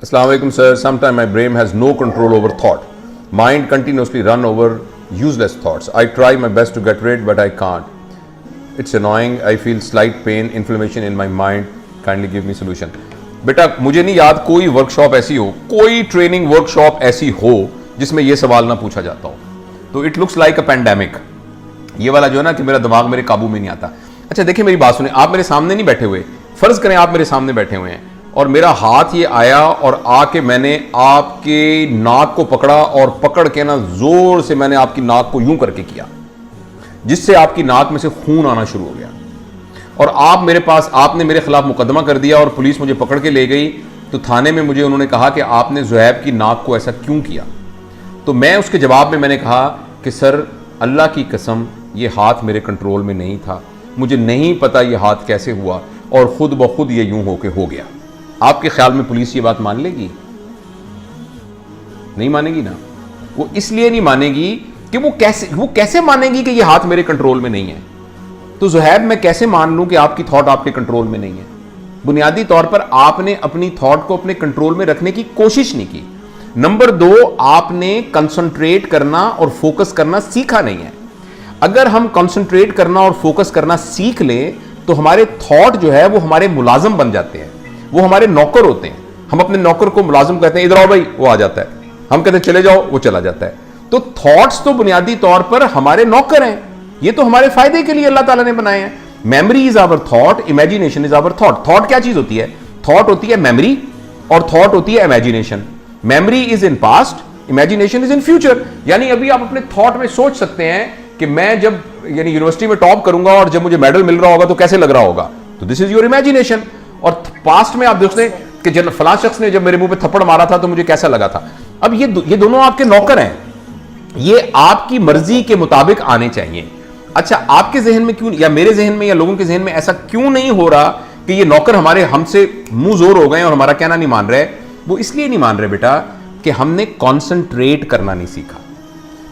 Assalamu alaikum, sir. Sometimes my brain has no control over thought. Mind continuously run over useless thoughts. I try my best to get rid, but I can't. It's annoying. I feel slight pain, inflammation in my mind. Kindly give me solution. बेटा मुझे नहीं याद कोई workshop ऐसी हो, कोई training workshop ऐसी हो जिसमें ये सवाल ना पूछा जाता हो. तो it looks like a pandemic. ये वाला जो है ना कि मेरा दिमाग मेरे काबू में नहीं आता. अच्छा देखिए मेरी बात सुने, आप मेरे सामने नहीं बैठे हुए, फर्ज करें आप मेरे सामने बैठे हुए हैं और मेरा हाथ ये आया और आके मैंने आपके नाक को पकड़ा और पकड़ के ना जोर से मैंने आपकी नाक को यूं करके किया जिससे आपकी नाक में से खून आना शुरू हो गया और आप मेरे पास, आपने मेरे खिलाफ मुकदमा कर दिया और पुलिस मुझे पकड़ के ले गई. तो थाने में मुझे उन्होंने कहा कि आपने ज़ुहैब की नाक को ऐसा क्यों किया. तो मैं उसके जवाब में मैंने कहा कि सर अल्लाह की कसम ये हाथ मेरे कंट्रोल में नहीं था, मुझे नहीं पता ये हाथ कैसे हुआ और खुद ब खुद ये यूं होके हो गया. आपके ख्याल में पुलिस ये बात मान लेगी? नहीं मानेगी ना. वो इसलिए नहीं मानेगी कि वो कैसे मानेगी कि ये हाथ मेरे कंट्रोल में नहीं है. तो ज़ुहैब मैं कैसे मान लूं कि आपकी थॉट आपके कंट्रोल में नहीं है? बुनियादी तौर पर आपने अपनी थॉट को अपने कंट्रोल में रखने की कोशिश नहीं की. नंबर 2, आपने कंसंट्रेट करना और फोकस करना सीखा नहीं है. अगर हम कंसंट्रेट करना और फोकस करना सीख लें तो हमारे थॉट जो है वो हमारे मुलाजिम बन जाते हैं, वो हमारे नौकर होते हैं. हम अपने नौकर को मुलाजिम कहते हैं, इधर आओ भाई, वो आ जाता है. हम कहते हैं चले जाओ, वो चला जाता है. तो थॉट्स तो बुनियादी तौर पर हमारे नौकर हैं. ये तो हमारे फायदे के लिए अल्लाह ताला ने बनाए हैं. Memory is our thought, imagination is our thought. Thought क्या चीज होती है? थॉट होती है मेमोरी और थॉट होती है imagination. Memory is in past, imagination is in future. यानी अभी आप अपने थॉट में सोच सकते हैं कि मैं जब यानी यूनिवर्सिटी में टॉप करूंगा और जब मुझे मेडल मिल रहा होगा तो कैसे लग रहा होगा. तो दिस इज योर इमेजिनेशन. और पास्ट में आप देखते हैं कि जब फलां शख्स ने जब मेरे मुंह पे थप्पड़ मारा था तो मुझे कैसा लगा था. अब ये दोनों आपके नौकर हैं, ये आपकी मर्जी के मुताबिक आने चाहिए. अच्छा आपके जहन में क्यों या मेरे जहन में या लोगों के जहन में ऐसा क्यों नहीं हो रहा कि ये नौकर हमारे हमसे मुंह जोर हो गए और हमारा कहना नहीं मान रहे? वो इसलिए नहीं मान रहे बेटा कि हमने कॉन्सेंट्रेट करना नहीं सीखा.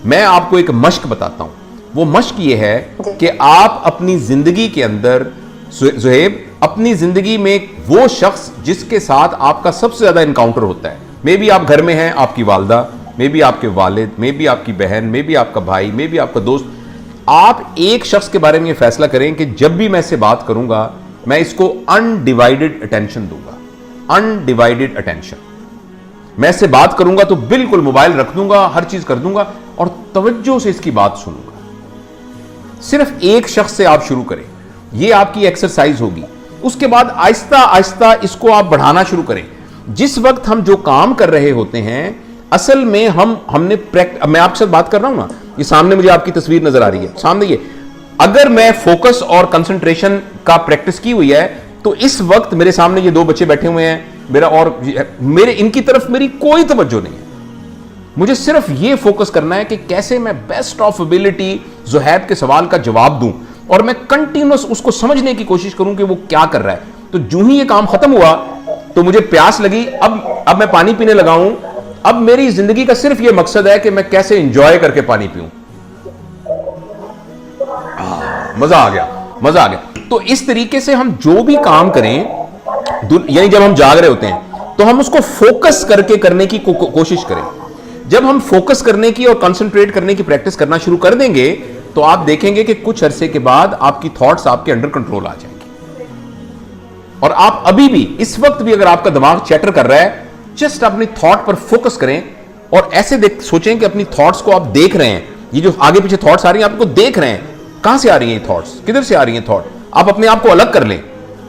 मैं आपको एक मश्क बताता हूं. वो मश्क ये है कि आप अपनी जिंदगी के अंदर, ज़ुहैब अपनी जिंदगी में वो शख्स जिसके साथ आपका सबसे ज्यादा इनकाउंटर होता है, मे बी आप घर में हैं, आपकी वालदा, मे बी आपके वालिद, मे बी आपकी बहन, मे बी आपका भाई, मे बी आपका दोस्त. आप एक शख्स के बारे में ये फैसला करें कि जब भी मैं इससे बात करूंगा मैं इसको अनडिवाइडेड अटेंशन दूंगा. Undivided attention. मैं इससे बात करूंगा तो बिल्कुल मोबाइल रख दूंगा, हर चीज कर दूंगा और तवज्जो से इसकी बात सुनूंगा. सिर्फ एक शख्स से आप शुरू करें, ये आपकी एक्सरसाइज होगी. उसके बाद आहिस्ता आहिस्ता इसको आप बढ़ाना शुरू करें. जिस वक्त हम जो काम कर रहे होते हैं असल में हमने मैं आपके साथ बात कर रहा हूं ना, ये सामने मुझे आपकी तस्वीर नजर आ रही है सामने. ये अगर मैं फोकस और कंसंट्रेशन का प्रैक्टिस की हुई है तो इस वक्त मेरे सामने ये 2 बच्चे बैठे हुए हैं, मेरे इनकी तरफ मेरी कोई तवज्जो नहीं है. मुझे सिर्फ ये फोकस करना है कि कैसे मैं बेस्ट ऑफ एबिलिटी ज़ुहैब के सवाल का जवाब दूं और मैं कंटिन्यूस उसको समझने की कोशिश करूं कि वो क्या कर रहा है. तो जो ही ये काम खत्म हुआ तो मुझे प्यास लगी, अब मैं पानी पीने लगा हूं. अब मेरी जिंदगी का सिर्फ ये मकसद है कि मैं कैसे एंजॉय करके पानी पीऊं. मजा आ गया, मजा आ गया. तो इस तरीके से हम जो भी काम करें, यानी जब हम जाग रहे होते हैं तो हम उसको फोकस करके करने की कोशिश करें. जब हम फोकस करने की और कंसंट्रेट करने की प्रैक्टिस करना शुरू कर देंगे तो आप देखेंगे कि कुछ अरसे के बाद आपकी थॉट्स आपके अंडर कंट्रोल आ जाएंगी. और आप अभी भी इस वक्त भी अगर आपका दिमाग चैटर कर रहा है, जस्ट अपनी थॉट पर फोकस करें और ऐसे सोचें कि अपनी थॉट्स को आप देख रहे हैं. ये जो आगे पीछे थॉट्स आ रही हैं आपको देख रहे हैं, कहां से आ रही हैं ये थॉट्स, किधर से आ रही हैं थॉट. आप अपने आप को अलग कर लें.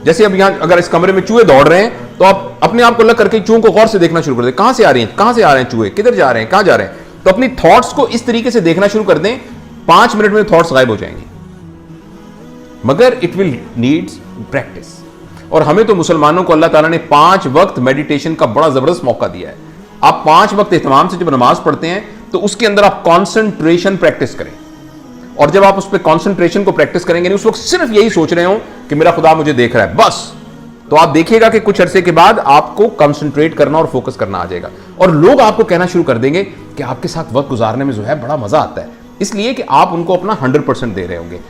जैसे अब यहां अगर इस कमरे में चूहे दौड़ रहे हैं तो आप अपने आप को अलग करके चूहों को गौर से देखना शुरू कर दें. कहां से आ रही हैं, कहां से आ रहे हैं चूहे, किधर जा रहे हैं, कहां जा रहे हैं. तो अपनी थॉट्स को इस तरीके से देखना शुरू कर दें, 5 मिनट में थॉट्स गायब हो जाएंगे. मगर इट विल नीड्स प्रैक्टिस. और हमें तो मुसलमानों को अल्लाह ताला ने 5 वक्त मेडिटेशन का बड़ा जबरदस्त मौका दिया है. आप 5 वक्त एहतमाम से जब नमाज पढ़ते हैं तो उसके अंदर आप कॉन्सेंट्रेशन प्रैक्टिस करें. और जब आप उस पर कॉन्सेंट्रेशन को प्रैक्टिस करेंगे, उस वक्त सिर्फ यही सोच रहे हो कि मेरा खुदा मुझे देख रहा है बस, तो आप देखिएगा कि कुछ अरसे के बाद आपको कंसंट्रेट करना और फोकस करना आ जाएगा. और लोग आपको कहना शुरू कर देंगे कि आपके साथ वक्त गुजारने में जो है बड़ा मजा आता है, इसलिए कि आप उनको अपना 100% दे रहे होंगे.